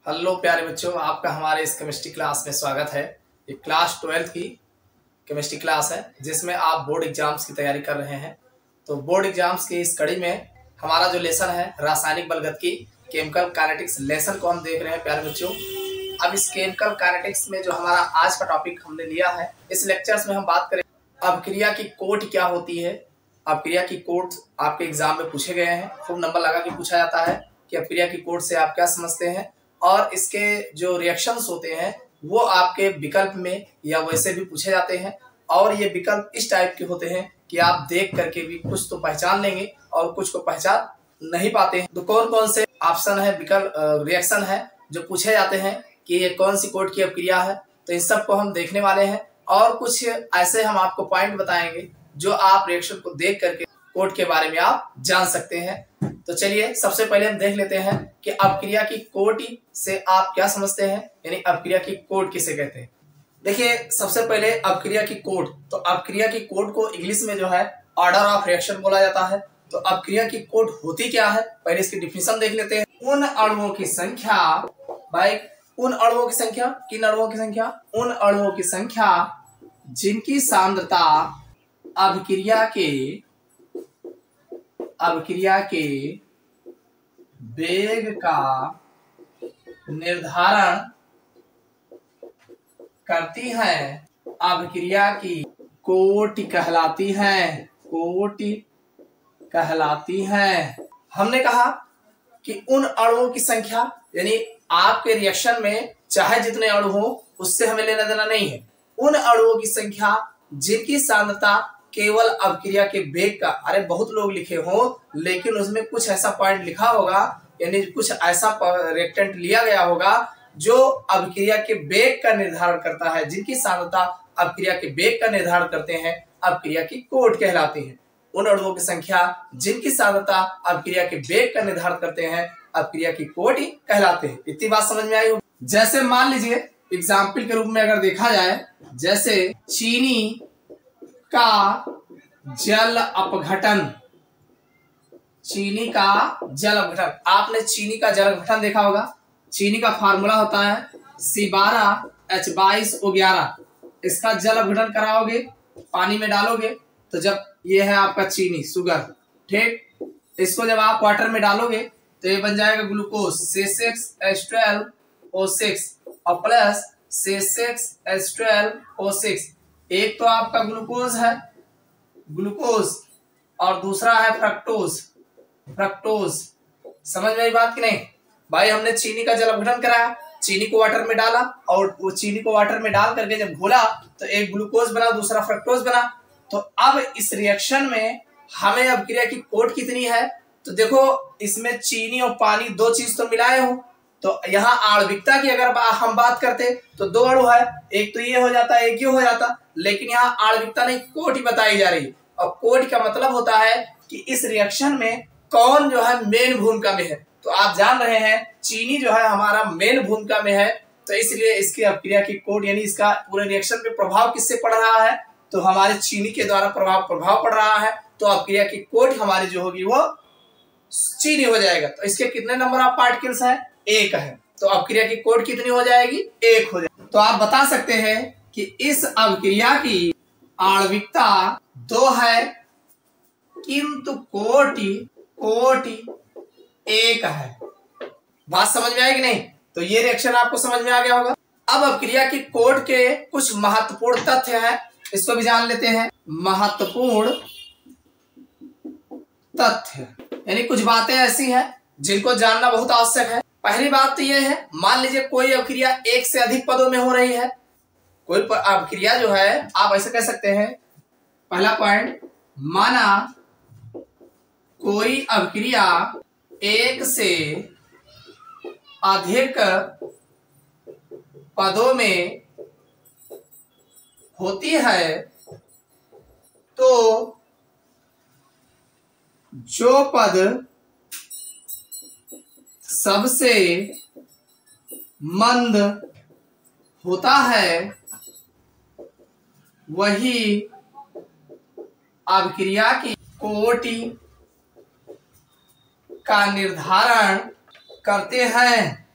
Hello प्यारे बच्चों, आपका हमारे इस केमिस्ट्री क्लास में स्वागत है। ये क्लास 12 की केमिस्ट्री क्लास है जिसमें आप बोर्ड एग्जाम्स की तैयारी कर रहे हैं। तो बोर्ड एग्जाम्स की इस कड़ी में हमारा जो लेसन है रासायनिक बलगतिकी केमिकल काइनेटिक्स लेसन को हम देख रहे हैं प्यारे बच्चों। अब इस केमिकल काइनेटिक्स में जो हमारा आज का टॉपिक हमने लिया है, इस लेक्चर्स में हम बात करें अभिक्रिया की कोट क्या होती है। अभिक्रिया की कोट आपके एग्जाम में पूछे गए हैं, खूब नंबर लगा के पूछा जाता है कि अभिक्रिया की कोट से आप क्या समझते हैं, और इसके जो रिएक्शंस होते हैं वो आपके विकल्प में या वैसे भी पूछे जाते हैं। और ये विकल्प इस टाइप के होते हैं कि आप देख करके भी कुछ तो पहचान लेंगे और कुछ को पहचान नहीं पाते हैं। तो कौन कौन से ऑप्शन है, विकल्प रिएक्शन है जो पूछे जाते हैं कि ये कौन सी कोट की अभिक्रिया है, तो इन सब को हम देखने वाले हैं। और कुछ ऐसे हम आपको पॉइंट बताएंगे जो आप रिएक्शन को देख करके कोट के बारे में आप जान सकते हैं। तो चलिए सबसे पहले हम देख लेते हैं कि अभिक्रिया की कोट से आप क्या समझते हैं, यानी अभिक्रिया की कोट किसे कहते हैं। देखिए सबसे पहले अभिक्रिया की कोट, तो अभिक्रिया की कोट को इंग्लिश में जो है ऑर्डर ऑफ रिएक्शन बोला जाता है। तो अभिक्रिया की कोट होती क्या है, पहले इसकी डिफिनेशन देख लेते हैं। उन अणुओं की संख्या, भाई उन अणुओं की संख्या, किन अणुओं की संख्या, उन अणुओं की संख्या जिनकी सांद्रता अभिक्रिया के वेग का निर्धारण करती है, अभिक्रिया की कोट कहलाती है। कोट कहलाती है। हमने कहा कि उन अणुओं की संख्या, यानी आपके रिएक्शन में चाहे जितने अणु हो उससे हमें लेना देना नहीं है। उन अणुओं की संख्या जिनकी सांद्रता केवल अभिक्रिया के वेग का, अरे बहुत लोग लिखे हो लेकिन उसमें कुछ ऐसा पॉइंट लिखा होगा, यानी कुछ ऐसा रिएक्टेंट लिया गया होगा जो अभिक्रिया के वेग का निर्धारण करता है, जिनकी सांद्रता अभिक्रिया के वेग का निर्धारण करते हैं, अभिक्रिया की कोट कहलाती है। उन अणुओं की संख्या जिनकी सांद्रता अभिक्रिया के वेग का निर्धारण करते हैं, अभिक्रिया की कोट कहलाते हैं। इतनी बात समझ में आई हो। जैसे मान लीजिए एग्जाम्पल के रूप में अगर देखा जाए, जैसे चीनी का जल अपघटन, चीनी का जल अपघटन, आपने चीनी का जल अपघटन देखा होगा। चीनी का फार्मूला होता है C12H22O11। इसका जल अपघटन कराओगे, पानी में डालोगे, तो जब ये है आपका चीनी शुगर, ठीक, इसको जब आप वाटर में डालोगे तो ये बन जाएगा ग्लूकोज C6H12O6 और प्लस C6H12O6। एक तो आपका ग्लूकोज है, ग्लूकोज, और दूसरा है फ्रक्टोज। समझ में आई बात कि नहीं भाई। हमने चीनी का जल अपघटन कराया, चीनी को वाटर में डाला और वो चीनी को वाटर में डाल करके जब घोला तो एक ग्लूकोज बना, दूसरा फ्रक्टोज बना। तो अब इस रिएक्शन में हमें अभिक्रिया की कोट कितनी है, तो देखो इसमें चीनी और पानी दो चीज तो मिलाए हो, तो यहाँ आणविकता की अगर हम बात करते तो दो अणु है, एक तो ये हो जाता, एक ये हो जाता, लेकिन यहाँ आणविकता नहीं, कोट ही बताई जा रही है। और कोट का मतलब होता है कि इस रिएक्शन में कौन जो है मेन भूमिका में है। तो आप जान रहे हैं चीनी जो है हमारा मेन भूमिका में है, तो इसलिए इसकी अभिक्रिया की कोट, यानी इसका पूरे रिएक्शन पे प्रभाव किससे पड़ रहा है, तो हमारे चीनी के द्वारा प्रभाव पड़ रहा है। तो अभिक्रिया की कोट हमारी जो होगी वो चीनी हो जाएगा। तो इसके कितने नंबर ऑफ पार्टिकल्स है, एक है, तो अभिक्रिया की कोट कितनी हो जाएगी, एक हो जाएगी। तो आप बता सकते हैं कि इस अभिक्रिया की आणविकता दो है किंतु कोट एक है। बात समझ में आएगी नहीं, तो ये रिएक्शन आपको समझ में आ गया होगा। अब अभिक्रिया की कोट के कुछ महत्वपूर्ण तथ्य हैं, इसको भी जान लेते हैं। महत्वपूर्ण तथ्य यानी कुछ बातें ऐसी हैं जिनको जानना बहुत आवश्यक है। पहली बात तो यह है, मान लीजिए कोई अभिक्रिया एक से अधिक पदों में हो रही है। कोई अभिक्रिया जो है आप ऐसे कह सकते हैं, पहला पॉइंट, माना कोई अभिक्रिया एक से अधिक पदों में होती है तो जो पद सबसे मंद होता है वही अभिक्रिया की कोटि का निर्धारण करते हैं।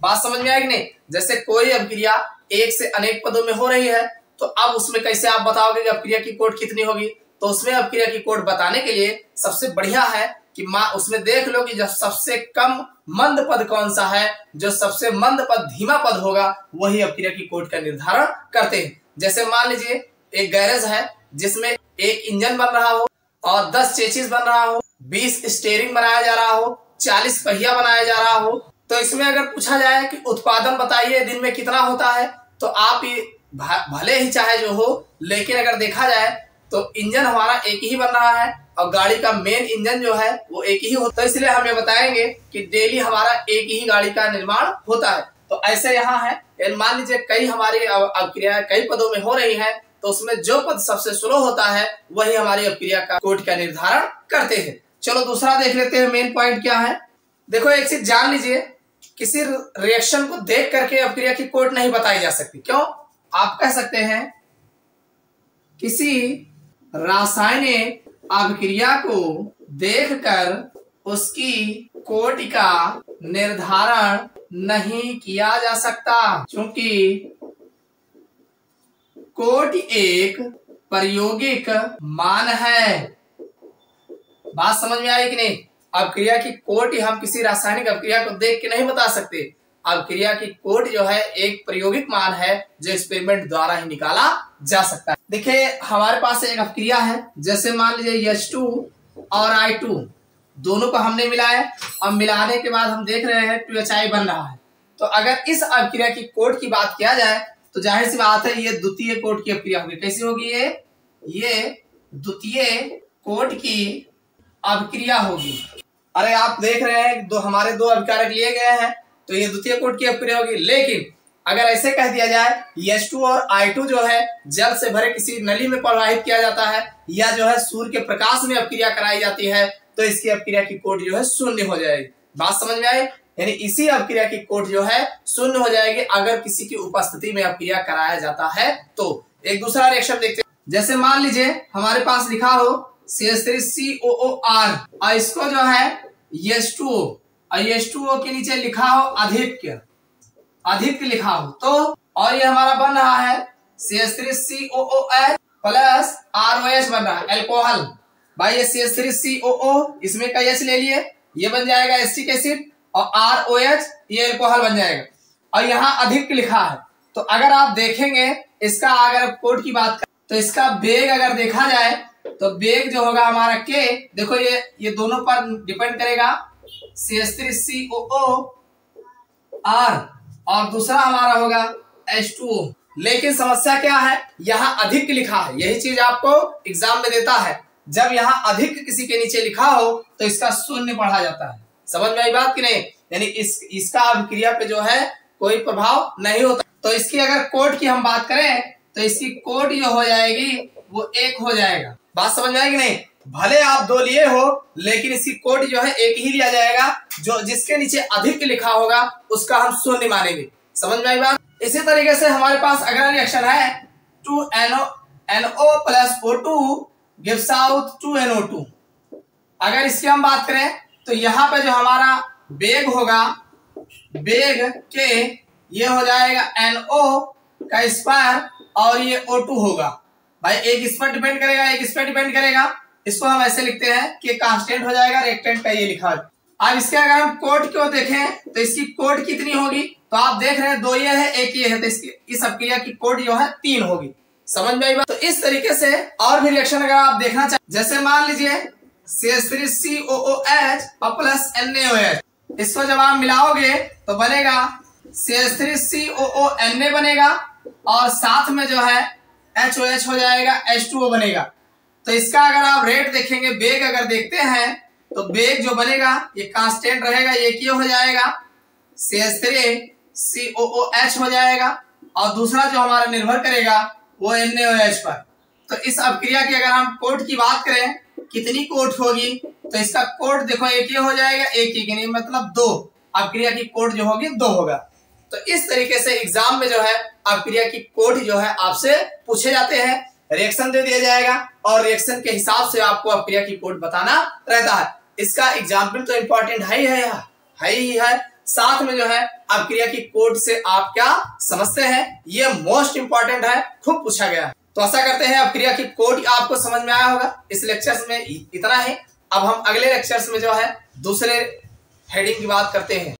बात समझ में आएगी नहीं? जैसे कोई अभिक्रिया एक से अनेक पदों में हो रही है तो अब उसमें कैसे आप बताओगे कि अभिक्रिया की कोट कितनी होगी? तो उसमें अभिक्रिया की कोट बताने के लिए सबसे बढ़िया है कि उसमें देख लो कि जो सबसे कम मंद पद कौन सा है, जो सबसे मंद पद धीमा पद होगा वही अभिक्रिया की कोट का निर्धारण करते हैं। जैसे मान लीजिए एक गैरेज है जिसमें एक इंजन बन रहा हो और 10 चेसिस बन रहा हो, 20 स्टीयरिंग बनाया जा रहा हो, 40 पहिया बनाया जा रहा हो, तो इसमें अगर पूछा जाए कि उत्पादन बताइए दिन में कितना होता है, तो आप ये भले ही चाहे जो हो, लेकिन अगर देखा जाए तो इंजन हमारा एक ही बन रहा है और गाड़ी का मेन इंजन जो है वो एक ही होता है, इसलिए हम ये बताएंगे कि डेली हमारा एक ही गाड़ी का निर्माण होता है। तो ऐसे यहाँ है, मान लीजिए कई हमारी अभिक्रिया कई पदों में हो रही है, तो उसमें जो पद सबसे स्लो होता है वही हमारी अभिक्रिया का कोट का निर्धारण करते हैं। चलो दूसरा देख लेते हैं, मेन पॉइंट क्या है। देखो एक चीज जान लीजिए, किसी रिएक्शन को देख करके अभिक्रिया की कोट नहीं बताई जा सकती। क्यों? आप कह सकते हैं किसी रासायनिक अभिक्रिया को देखकर उसकी कोट का निर्धारण नहीं किया जा सकता, क्योंकि कोट एक प्रायोगिक मान है। बात समझ में आई कि नहीं? अभिक्रिया की कोट हम किसी रासायनिक अभिक्रिया को देख के नहीं बता सकते। अभिक्रिया की कोट जो है एक प्रायोगिक मान है जो एक्सपेरिमेंट द्वारा ही निकाला जा सकता है। देखिए हमारे पास एक अभिक्रिया है, जैसे मान लीजिए H2 और I2 दोनों को हमने मिलाया, अब मिलाने के बाद हम देख रहे हैं 2HI बन रहा है। तो अगर इस अभिक्रिया की कोट की बात किया जाए तो जाहिर सी बात है ये द्वितीय कोट की अभिक्रिया होगी। कैसी होगी ये द्वितीय कोट की अभिक्रिया होगी। अरे आप देख रहे हैं हमारे दो अभिकारक लिए गए हैं, तो ये द्वितीय कोट की अभिक्रिया होगी। लेकिन अगर ऐसे कह दिया जाए H2 और I2 जो है जल से भरे किसी नली में प्रवाहित किया जाता है या जो है सूर्य के प्रकाश में अभिक्रिया कराई जाती है, तो इसकी अभिक्रिया की कोट जो है शून्य हो जाएगी। बात समझ में आई? यानी इसी अभिक्रिया की कोट जो है शून्य हो जाएगी अगर किसी की उपस्थिति में अभिक्रिया कराया जाता है। तो एक दूसरा रिएक्शन देखते हैं, जैसे मान लीजिए हमारे पास लिखा हो CH3COOR और इसको जो है H2O और H2O के नीचे लिखा हो अधिक लिखा हो, तो और ये हमारा बन रहा है CH3COOH प्लस ROH बन रहा है एल्कोहल। भाई ये CH3COO इसमें का H ले लिए, ये बन जाएगा एसिटिक एसिड और ROH ये एल्कोहल बन जाएगा और यहाँ अधिक लिखा है। तो अगर आप देखेंगे इसका अगर कोट की बात करें तो इसका बेग अगर देखा जाए तो बेग जो होगा हमारा K, देखो ये दोनों पर डिपेंड करेगा CH3COOR और दूसरा हमारा होगा H2O। लेकिन समस्या क्या है, यहाँ अधिक लिखा है। यही चीज आपको एग्जाम में देता है, जब यहाँ अधिक किसी के नीचे लिखा हो तो इसका शून्य पढ़ा जाता है। समझ में आई बात कि नहीं? यानी इसका अभिक्रिया पे जो है कोई प्रभाव नहीं होता। तो इसकी अगर कोट की हम बात करें तो इसकी कोट जो हो जाएगी वो 1 हो जाएगा। बात समझ में आएगी नहीं? भले आप 2 लिए हो लेकिन इसकी कोट जो है 1 ही लिया जाएगा, जो जिसके नीचे अधिक लिखा होगा उसका हम शून्य मानेंगे। समझ में आई बात? इसी तरीके से हमारे पास अगला रिएक्शन है 2NO plus O2 gives out 2NO2। अगर इसकी हम बात करें तो यहाँ पे जो हमारा बेग होगा, बेग के ये हो जाएगा NO का स्क्वायर और ये O2 होगा। भाई एक इस पर डिपेंड करेगा, एक इस पर डिपेंड करेगा। इसको हम ऐसे लिखते हैं कि कांस्टेंट हो जाएगा, रिएक्टेंट का ये लिखा है। अब इसके अगर हम कोट को देखें तो इसकी कोट कितनी होगी, तो आप देख रहे हैं 2 ये है 1 ये है, तो इसकी इस अभिक्रिया की कोट जो है 3 होगी। समझ में आई बात? तो इस तरीके से और भी रिएक्शन अगर आप देखना चाहें, जैसे मान लीजिए CH3COOH और प्लस NaOH, इसको जब आप मिलाओगे तो बनेगा CH3COO Na बनेगा और साथ में जो है HOH हो जाएगा, H2O बनेगा। तो इसका अगर आप रेट देखेंगे, बेग अगर देखते हैं तो बेग जो बनेगा ये कांस्टेंट रहेगा, ये क्यों हो जाएगा CH3COOH हो जाएगा और दूसरा जो हमारा निर्भर करेगा वो NaOH पर। तो इस अभिक्रिया की अगर हम कोट की बात करें कितनी कोट होगी, तो इसका कोट देखो एक ही हो जाएगा, एक ही मतलब 2। अभिक्रिया की कोट जो होगी 2 होगा। तो इस तरीके से एग्जाम में जो है अभिक्रिया की कोट जो है आपसे पूछे जाते हैं, रिएक्शन दे दिया जाएगा और रिएक्शन के हिसाब से आपको अभिक्रिया की कोट बताना रहता है। इसका एग्जाम्पल तो इम्पोर्टेंट है ही है। साथ में जो है अपक्रिया की कोड से आप क्या समझते हैं, ये मोस्ट इंपॉर्टेंट है, खूब पूछा गया है। तो आशा करते हैं अपक्रिया की कोड आपको समझ में आया होगा। इस लेक्चर्स में इतना ही। अब हम अगले लेक्चर्स में जो है दूसरे हेडिंग की बात करते हैं।